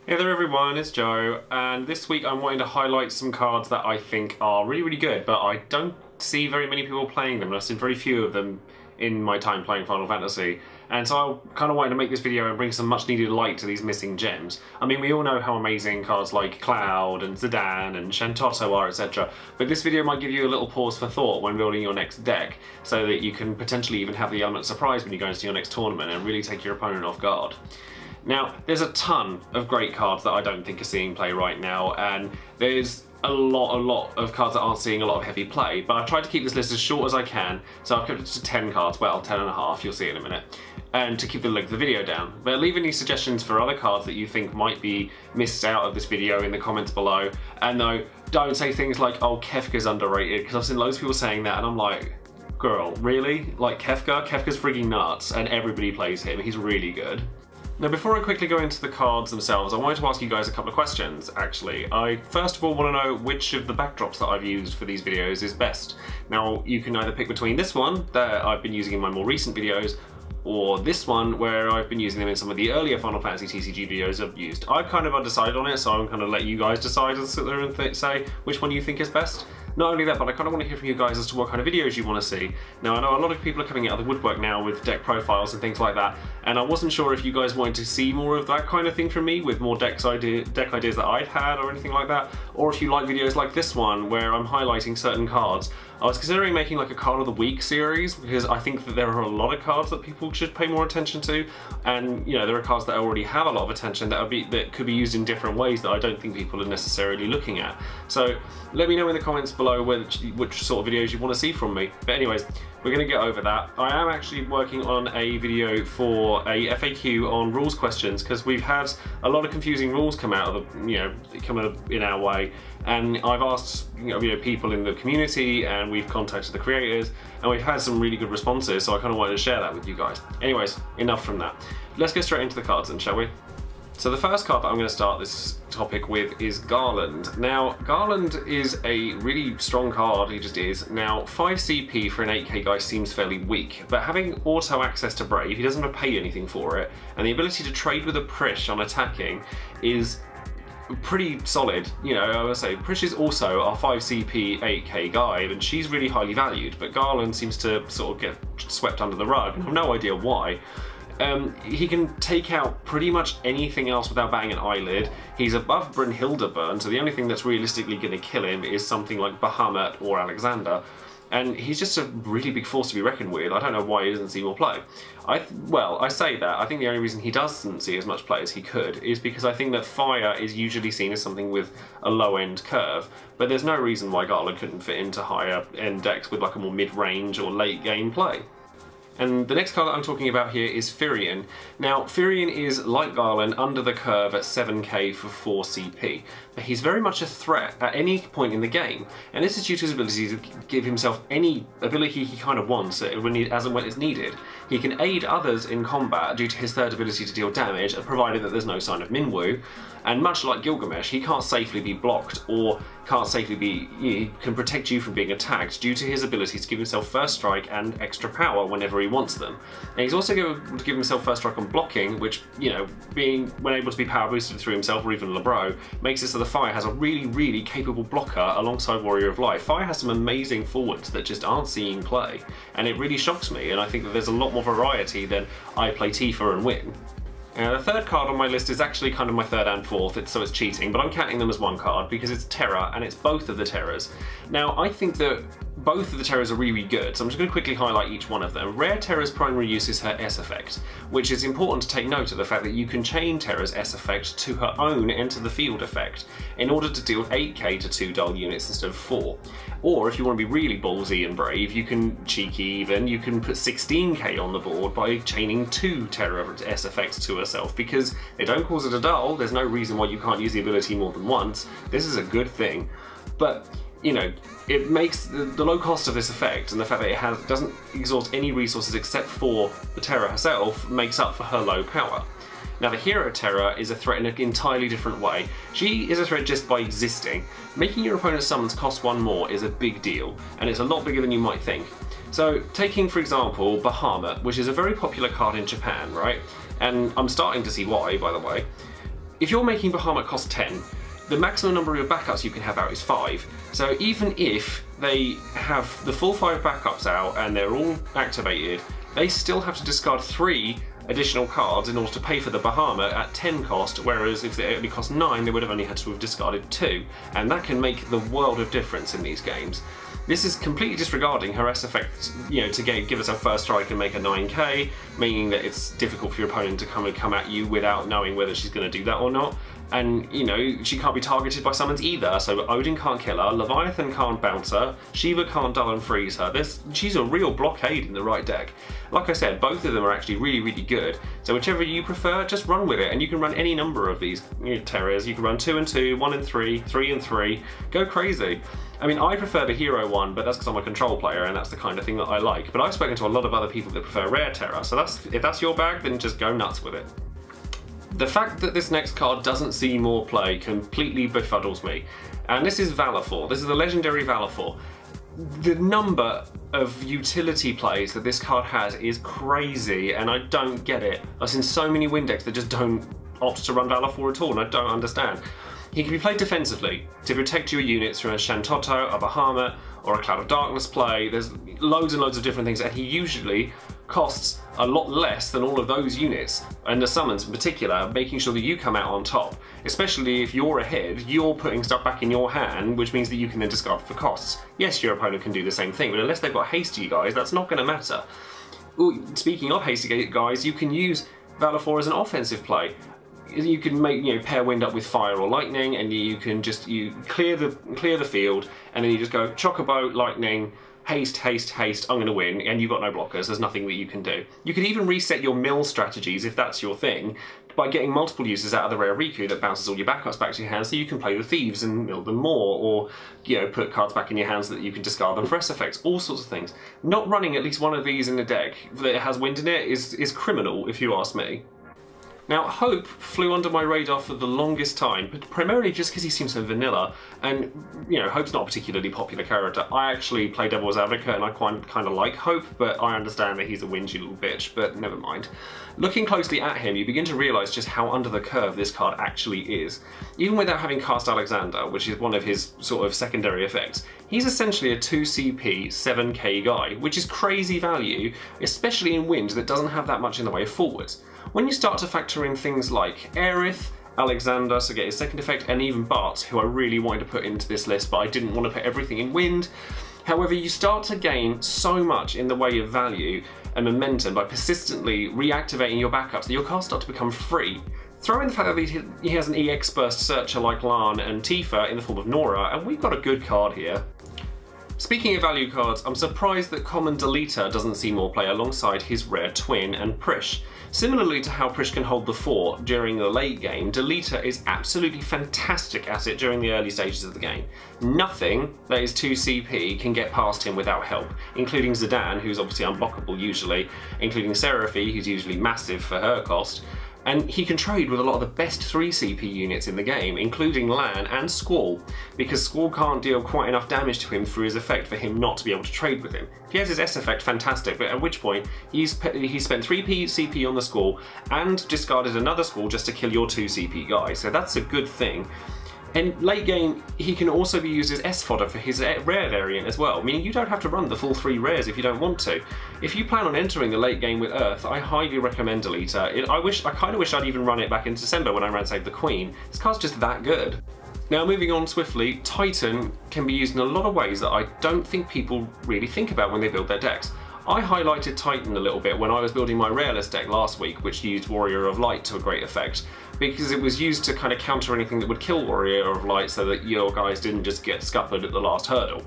Hey there everyone, it's Joe, and this week I'm wanting to highlight some cards that I think are really good, but I don't see very many people playing them, and I've seen very few of them in my time playing Final Fantasy. And so I kind of wanted to make this video and bring some much needed light to these missing gems. I mean, we all know how amazing cards like Cloud and Zidane and Shantotto are, etc. But this video might give you a little pause for thought when building your next deck, so that you can potentially even have the element of surprise when you go into your next tournament and really take your opponent off guard. Now, there's a ton of great cards that I don't think are seeing play right now, and there's a lot of cards that aren't seeing a lot of heavy play, but I've tried to keep this list as short as I can, so I've kept it to 10 cards, well, 10 and a half, you'll see in a minute, and to keep the length of the video down. But leave any suggestions for other cards that you think might be missed out of this video in the comments below, and though, don't say things like, oh, Kefka's underrated, because I've seen loads of people saying that, and I'm like, girl, really? Like Kefka? Kefka's freaking nuts, and everybody plays him, he's really good. Now, before I quickly go into the cards themselves, I wanted to ask you guys a couple of questions, actually. I first of all want to know which of the backdrops that I've used for these videos is best. Now, you can either pick between this one, that I've been using in my more recent videos, or this one, where I've been using them in some of the earlier Final Fantasy TCG videos I've used. I've kind of undecided on it, so I'm going to let you guys decide and sit there and say which one you think is best. Not only that, but I kind of want to hear from you guys as to what kind of videos you want to see. Now, I know a lot of people are coming out of the woodwork now with deck profiles and things like that, and I wasn't sure if you guys wanted to see more of that kind of thing from me, with more deck ideas that I'd had or anything like that, or if you like videos like this one, where I'm highlighting certain cards. I was considering making like a card of the week series, because I think that there are a lot of cards that people should pay more attention to, and you know, there are cards that already have a lot of attention that could be used in different ways that I don't think people are necessarily looking at. So let me know in the comments below which sort of videos you want to see from me. But anyways, we're going to get over that. I am actually working on a video for a FAQ on rules questions, because we've had a lot of confusing rules come out of in our way, and I've asked people in the community, and we've contacted the creators, and we've had some really good responses, so I kind of wanted to share that with you guys. Anyways, enough from that. Let's get straight into the cards then, shall we? So the first card that I'm going to start this topic with is Garland. Now, Garland is a really strong card, he just is. Now, 5 CP for an 8k guy seems fairly weak, but having auto access to Brave, he doesn't have to pay anything for it, and the ability to trade with a Prish on attacking is pretty solid. You know, I would say Prish is also our 5 CP 8k guide, and she's really highly valued, but Garland seems to sort of get swept under the rug, and I have no idea why. He can take out pretty much anything else without batting an eyelid. He's above Brynhilde Burn, so the only thing that's realistically going to kill him is something like Bahamut or Alexander. And he's just a really big force to be reckoned with. I don't know why he doesn't see more play. Well, I say that. I think the only reason he doesn't see as much play as he could is because I think that fire is usually seen as something with a low-end curve, but there's no reason why Garland couldn't fit into higher-end decks with like a more mid-range or late-game play. And the next card that I'm talking about here is Furion. Now, Furion is, like Garland, under the curve at 7k for 4 CP, but he's very much a threat at any point in the game, and this is due to his ability to give himself any ability he kind of wants as and when it's needed. He can aid others in combat due to his third ability to deal damage, provided that there's no sign of Minwu, and much like Gilgamesh, he can't safely be blocked or he can protect you from being attacked due to his ability to give himself first strike and extra power whenever he wants them. And he's also able to give himself first strike on blocking, which, you know, when able to be power boosted through himself or even Lebro, makes it so the Fire has a really capable blocker alongside Warrior of Life. Fire has some amazing forwards that just aren't seeing play, and it really shocks me, and I think that there's a lot more variety than I play Tifa and win. The third card on my list is actually kind of my third and fourth, so it's cheating, but I'm counting them as one card because it's Terra, and it's both of the Terras. Now, I think that both of the Terras are really good, so I'm just going to quickly highlight each one of them. Rare Terra's primary use is her S effect, which is important to take note of the fact that you can chain Terra's S effect to her own Enter the Field effect in order to deal 8k to 2 dull units instead of 4. Or if you want to be really ballsy and brave, you can cheeky even, you can put 16k on the board by chaining 2 Terra S effects to herself, because they don't cause it a dull, there's no reason why you can't use the ability more than once. This is a good thing. But, you know, it makes the low cost of this effect, and the fact that it doesn't exhaust any resources except for the Terra herself, makes up for her low power. Now, the hero Terra is a threat in an entirely different way. She is a threat just by existing. Making your opponent's summons cost 1 more is a big deal, and it's a lot bigger than you might think. So, taking for example Bahamut, which is a very popular card in Japan, right? And I'm starting to see why, by the way. if you're making Bahamut cost 10, the maximum number of backups you can have out is 5. So even if they have the full 5 backups out and they're all activated, they still have to discard 3 additional cards in order to pay for the Bahamut at 10 cost, whereas if they only cost 9, they would have only had to have discarded 2. And that can make the world of difference in these games. This is completely disregarding her S effect, you know, to give us a first strike and make a 9k, meaning that it's difficult for your opponent to come at you without knowing whether she's going to do that or not. And, you know, she can't be targeted by summons either, so Odin can't kill her, Leviathan can't bounce her, Shiva can't dull and freeze her. She's a real blockade in the right deck. Like I said, both of them are actually really, really good, so whichever you prefer, just run with it, and you can run any number of these Terras. You can run 2 and 2, 1 and 3, 3 and 3, go crazy. I mean, I prefer the hero one, but that's because I'm a control player and that's the kind of thing that I like. But I've spoken to a lot of other people that prefer rare Terra, so if that's your bag, then just go nuts with it. The fact that this next card doesn't see more play completely befuddles me. And this is Valor. This is the legendary Valor. The number of utility plays that this card has is crazy, and I don't get it. I've seen so many win decks that just don't opt to run Valor at all, and I don't understand. He can be played defensively to protect your units from a Shantoto, a Bahamut, or a Cloud of Darkness play. There's loads and loads of different things, and he usually costs a lot less than all of those units, and the summons in particular, making sure that you come out on top. Especially if you're ahead, you're putting stuff back in your hand, which means that you can then discard for costs. Yes, your opponent can do the same thing, but unless they've got hasty guys, that's not going to matter. Ooh, speaking of hasty guys, you can use Valor as an offensive play. You can make, you know, pair wind up with fire or lightning, and you can just clear the field, and then you just go chocobo, lightning, haste, haste, haste, I'm going to win, and you've got no blockers, there's nothing that you can do. You can even reset your mill strategies, if that's your thing, by getting multiple uses out of the rare Riku that bounces all your backups back to your hand, so you can play the thieves and mill them more, or, you know, put cards back in your hands so that you can discard them for S effects, all sorts of things. Not running at least one of these in the deck that has wind in it is criminal, if you ask me. Now, Hope flew under my radar for the longest time, but primarily just because he seems so vanilla, and, you know, Hope's not a particularly popular character. I actually play Devil's Advocate and I kind of like Hope, but I understand that he's a whingy little bitch, but never mind. Looking closely at him, you begin to realise just how under the curve this card actually is. Even without having cast Alexander, which is one of his sort of secondary effects, he's essentially a 2 CP, 7k guy, which is crazy value, especially in wind that doesn't have that much in the way of forwards. When you start to factor in things like Aerith, Alexander, so get his second effect, and even Bart, who I really wanted to put into this list, but I didn't want to put everything in wind. However, you start to gain so much in the way of value and momentum by persistently reactivating your backups that your cards start to become free. Throw in the fact that he has an EX burst searcher like Lan and Tifa in the form of Nora, and we've got a good card here. Speaking of value cards, I'm surprised that common Deleter doesn't see more play alongside his rare twin and Prish. Similarly to how Prish can hold the fort during the late game, Deleter is absolutely fantastic at it during the early stages of the game. Nothing that is 2 CP can get past him without help, including Zidane, who's obviously unblockable usually, including Seraphy, who's usually massive for her cost, and he can trade with a lot of the best 3 CP units in the game, including Lan and Squall, because Squall can't deal quite enough damage to him through his effect for him not to be able to trade with him. If he has his S effect, fantastic, but at which point he spent 3 CP on the Squall and discarded another Squall just to kill your 2 CP guy, so that's a good thing. In late game, he can also be used as S fodder for his rare variant as well, meaning you don't have to run the full 3 rares if you don't want to. If you plan on entering the late game with Earth, I highly recommend Aleta. I kind of wish I'd even run it back in December when I ran Save the Queen. This card's just that good. Now, moving on swiftly, Titan can be used in a lot of ways that I don't think people really think about when they build their decks. I highlighted Titan a little bit when I was building my Rareless deck last week, which used Warrior of Light to a great effect, because it was used to kind of counter anything that would kill Warrior of Light so that your guys didn't just get scuppered at the last hurdle.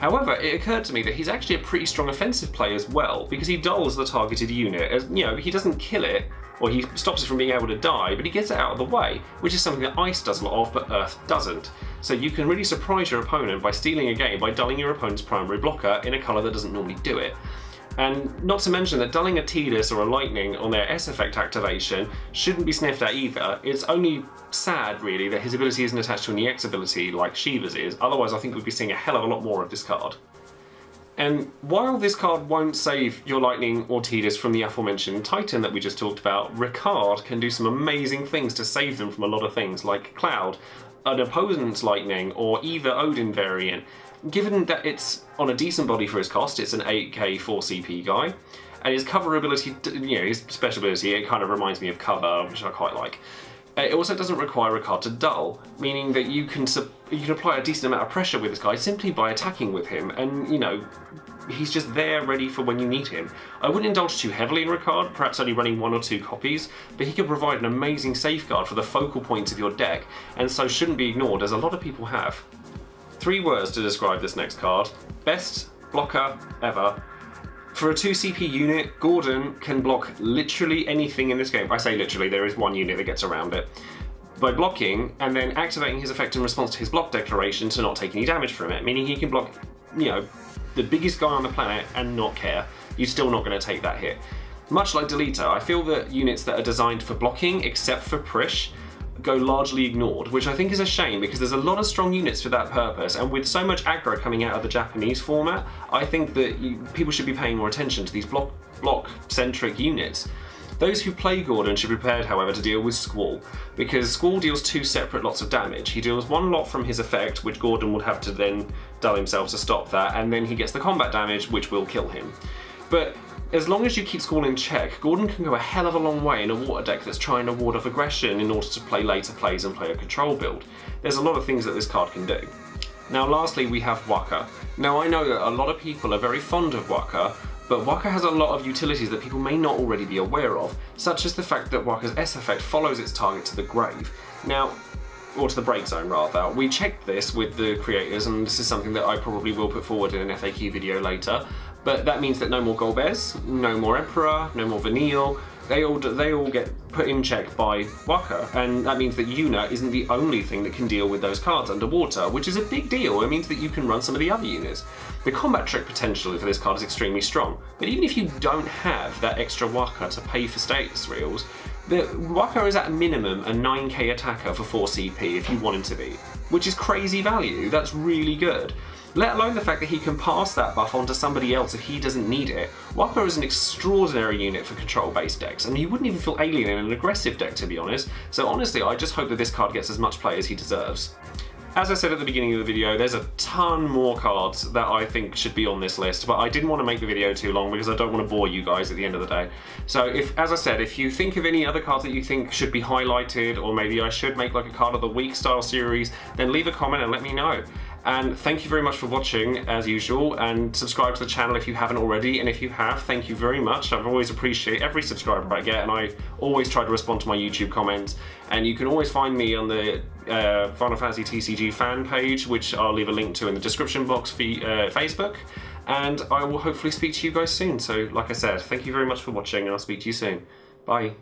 However, it occurred to me that he's actually a pretty strong offensive play as well, because he dulls the targeted unit. As, you know, he doesn't kill it, or he stops it from being able to die, but he gets it out of the way, which is something that Ice does a lot of, but Earth doesn't. So you can really surprise your opponent by stealing a game by dulling your opponent's primary blocker in a colour that doesn't normally do it. And not to mention that dulling a Tidus or a Lightning on their S effect activation shouldn't be sniffed at either. It's only sad, really, that his ability isn't attached to an EX ability like Shiva's is, otherwise I think we'd be seeing a hell of a lot more of this card. And while this card won't save your Lightning or Tidus from the aforementioned Titan that we just talked about, Ricard can do some amazing things to save them from a lot of things, like Cloud, an opponent's Lightning, or either Odin variant. Given that it's on a decent body for his cost, it's an 8k 4CP guy, and his cover ability, you know, his special ability, it kind of reminds me of cover, which I quite like. It also doesn't require Ricard to dull, meaning that you can apply a decent amount of pressure with this guy simply by attacking with him, and you know, he's just there ready for when you need him. I wouldn't indulge too heavily in Ricard, perhaps only running 1 or 2 copies, but he can provide an amazing safeguard for the focal points of your deck, and so shouldn't be ignored, as a lot of people have. 3 words to describe this next card: best blocker ever. For a 2CP unit, Gordon can block literally anything in this game. I say literally, there is one unit that gets around it. By blocking, and then activating his effect in response to his block declaration to not take any damage from it, meaning he can block, you know, the biggest guy on the planet and not care. You're still not going to take that hit. Much like Aleta, I feel that units that are designed for blocking, except for Prish, go largely ignored, which I think is a shame because there's a lot of strong units for that purpose, and with so much aggro coming out of the Japanese format, I think that people should be paying more attention to these block-centric units. Those who play Gordon should be prepared, however, to deal with Squall, because Squall deals 2 separate lots of damage. He deals 1 lot from his effect, which Gordon would have to then dull himself to stop that, and then he gets the combat damage, which will kill him. But as long as you keep Squall in check, Gordon can go a hell of a long way in a water deck that's trying to ward off aggression in order to play later plays and play a control build. There's a lot of things that this card can do. Now lastly we have Waka. Now I know that a lot of people are very fond of Waka, but Waka has a lot of utilities that people may not already be aware of, such as the fact that Waka's S effect follows its target to the grave. Now, or to the break zone rather. We checked this with the creators, and this is something that I probably will put forward in an FAQ video later, but that means that no more Golbez, no more Emperor, no more Vanille, they all get put in check by Waka, and that means that Yuna isn't the only thing that can deal with those cards underwater, which is a big deal. It means that you can run some of the other units. The combat trick potential for this card is extremely strong, but even if you don't have that extra Waka to pay for status reels, the Waka is at a minimum a 9k attacker for 4 CP if you want him to be, which is crazy value. That's really good. Let alone the fact that he can pass that buff on to somebody else if he doesn't need it. Waka is an extraordinary unit for control-based decks, and you wouldn't even feel alien in an aggressive deck, to be honest. So honestly, I just hope that this card gets as much play as he deserves. As I said at the beginning of the video, there's a ton more cards that I think should be on this list, but I didn't want to make the video too long because I don't want to bore you guys at the end of the day. So as I said, if you think of any other cards that you think should be highlighted, or maybe I should make like a card of the week style series, then leave a comment and let me know. And thank you very much for watching, as usual, and subscribe to the channel if you haven't already, and if you have, thank you very much. I've always appreciated every subscriber I get, and I always try to respond to my YouTube comments. And you can always find me on the Final Fantasy TCG fan page, which I'll leave a link to in the description box for Facebook. And I will hopefully speak to you guys soon. So, like I said, thank you very much for watching, and I'll speak to you soon. Bye.